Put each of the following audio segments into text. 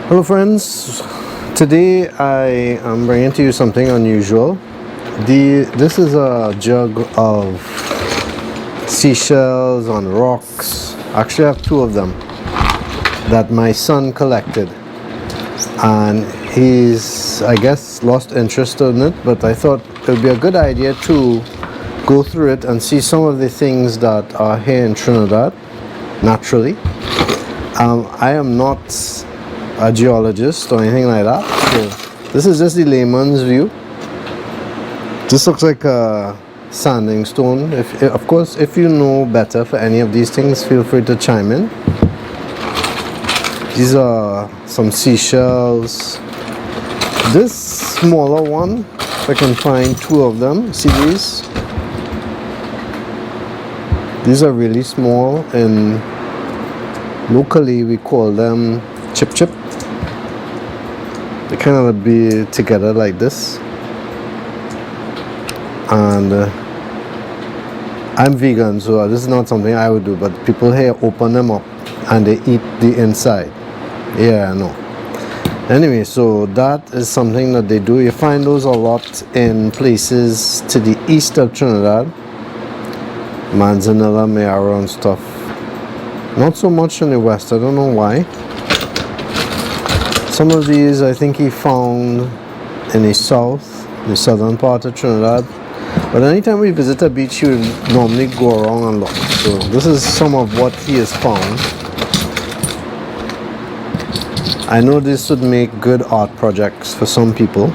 Hello friends, today I am bringing to you something unusual. This is a jug of seashells on rocks. Actually I have two of them that my son collected, and he's, I guess, lost interest in it, but I thought it would be a good idea to go through it and see some of the things that are here in Trinidad naturally. I am not a geologist or anything like that, so this is just the layman's view. This looks like a sanding stone. Of course, if you know better for any of these things, feel free to chime in. These are some seashells. This smaller one, if I can find two of them, see these? These are really small, and locally we call them chip. They kind of be together like this. And I'm vegan, so this is not something I would do, but people here open them up and they eat the inside. Yeah, I know. Anyway, so that is something that they do. You find those a lot in places to the east of Trinidad, Manzanilla, Mayara and stuff. Not so much in the west, I don't know why. Some of these I think he found in the southern part of Trinidad. But anytime we visit a beach, he would normally go around and look. So this is some of what he has found. I know this would make good art projects for some people.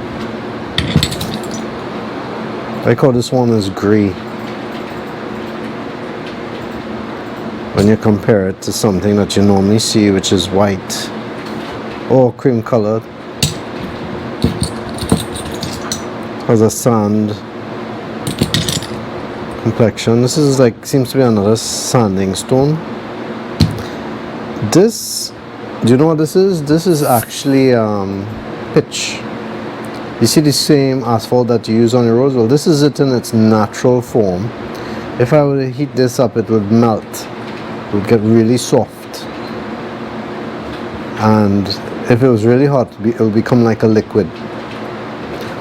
I call this one is gray. When you compare it to something that you normally see, which is white or cream colored, has a sand complexion. This is like, seems to be another sanding stone. This, do you know what this is? This is actually pitch. You see the same asphalt that you use on your roads? Well, this is it in its natural form. If I were to heat this up, it would melt. It would get really soft. And if it was really hot, it would become like a liquid.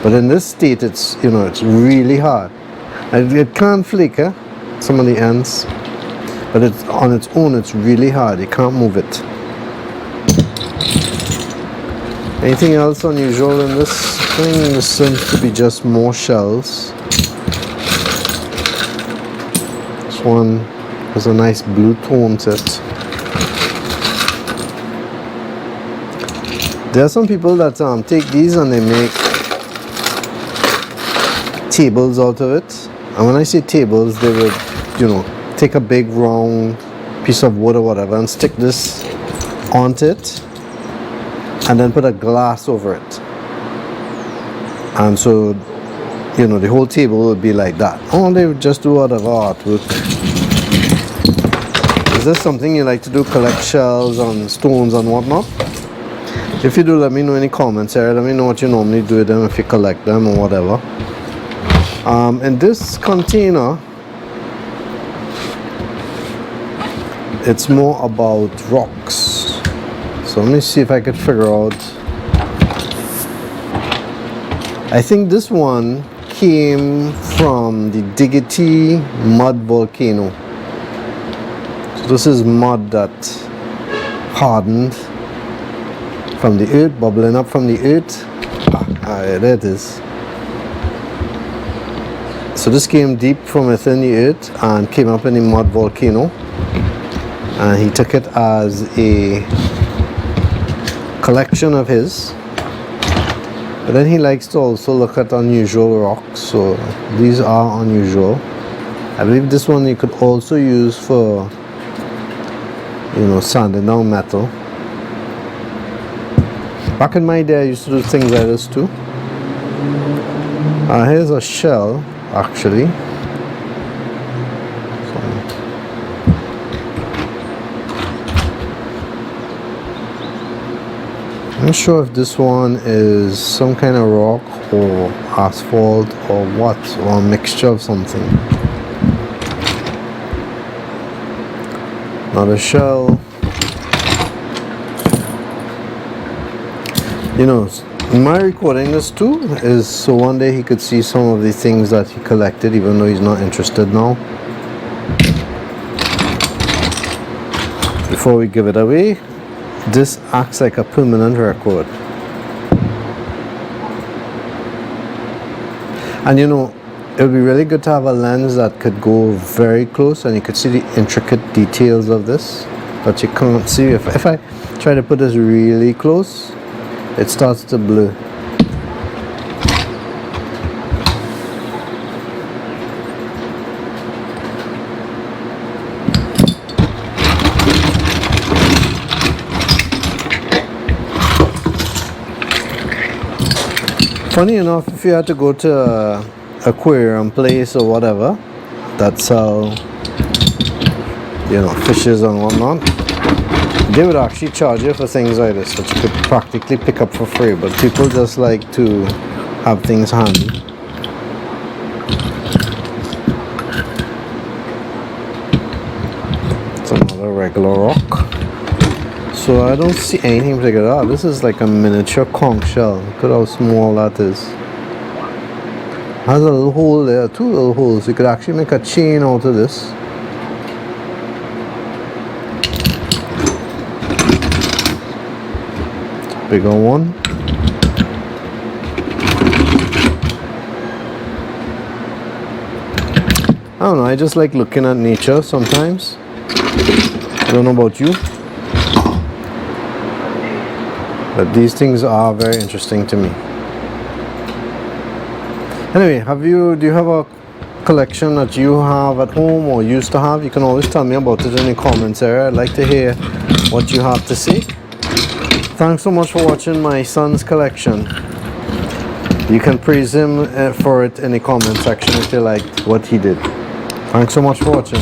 But in this state, it's, you know, it's really hard. And it can't flake, some of the ends, but it's on its own, it's really hard. You can't move it. Anything else unusual in this thing? This seems to be just more shells. This one has a nice blue tone to it. There are some people that take these and they make tables out of it. And when I say tables, they would, you know, take a big round piece of wood or whatever and stick this onto it and then put a glass over it. And so, you know, the whole table would be like that. Or they would just do whatever artwork. Is this something you like to do? Collect shells and stones and whatnot? If you do, let me know in the comments area. Let me know what you normally do with them, if you collect them or whatever. In this container, it's more about rocks. So let me see if I could figure out. I think this one came from the Diggity mud volcano. So this is mud that hardened from the earth, bubbling up from the earth. There it is. So this came deep from within the earth and came up in the mud volcano, and he took it as a collection of his. But then he likes to also look at unusual rocks, so these are unusual. I believe this one you could also use for, you know, sanding down metal. Back in my day I used to do things like this too. Here's a shell, actually. I'm not sure if this one is some kind of rock or asphalt or what, or a mixture of something. Another shell. You know, my recording this too is so one day he could see some of the things that he collected, even though he's not interested now. Before we give it away, this acts like a permanent record. And you know, it would be really good to have a lens that could go very close and you could see the intricate details of this that you can't see. If I try to put this really close, it starts to blur. Funny enough, if you had to go to a aquarium place or whatever that sell, you know, fishes and whatnot, they would actually charge you for things like this that you could practically pick up for free, but people just like to have things handy. It's another regular rock. So I don't see anything particular. Ah, this is like a miniature conch shell. Look at how small that is. Has a little hole there, 2 little holes. You could actually make a chain out of this. Bigger one. I don't know, I just like looking at nature sometimes. I don't know about you, but these things are very interesting to me. Anyway, do you have a collection that you have at home or used to have? You can always tell me about it in the comments area. I'd like to hear what you have to say. Thanks so much for watching my son's collection. You can praise him for it in the comment section if you liked what he did. Thanks so much for watching.